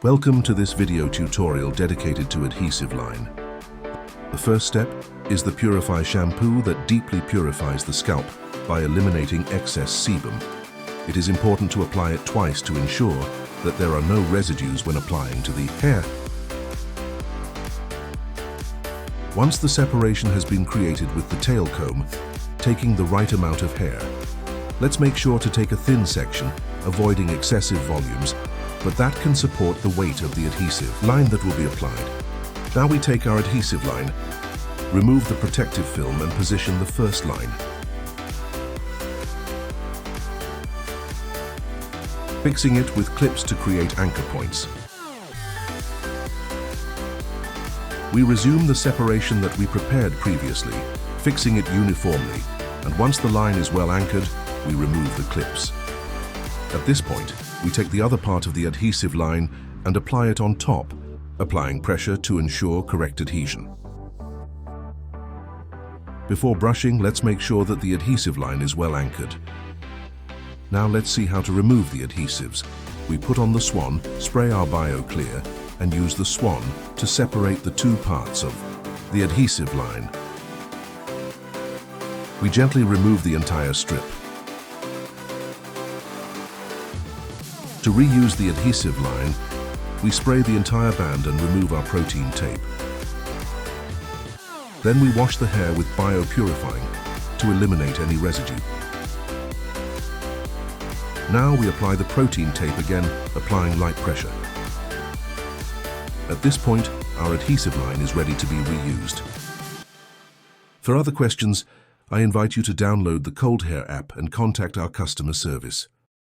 Welcome to this video tutorial dedicated to adhesive line. The first step is the Purify shampoo that deeply purifies the scalp by eliminating excess sebum. It is important to apply it twice to ensure that there are no residues when applying to the hair. Once the separation has been created with the tail comb, taking the right amount of hair. Let's make sure to take a thin section, avoiding excessive volumes, but that can support the weight of the adhesive line that will be applied. Now we take our adhesive line, remove the protective film and position the first line. Fixing it with clips to create anchor points. We resume the separation that we prepared previously, fixing it uniformly, and once the line is well anchored, we remove the clips. At this point, we take the other part of the adhesive line and apply it on top, applying pressure to ensure correct adhesion. Before brushing, let's make sure that the adhesive line is well anchored. Now let's see how to remove the adhesives. We put on the Swan, spray our BioClear, and use the Swan to separate the two parts of the adhesive line. We gently remove the entire strip. To reuse the adhesive line, we spray the entire band and remove our protein tape. Then we wash the hair with biopurifying to eliminate any residue. Now we apply the protein tape again, applying light pressure. At this point, our adhesive line is ready to be reused. For other questions, I invite you to download the ColdHair app and contact our customer service.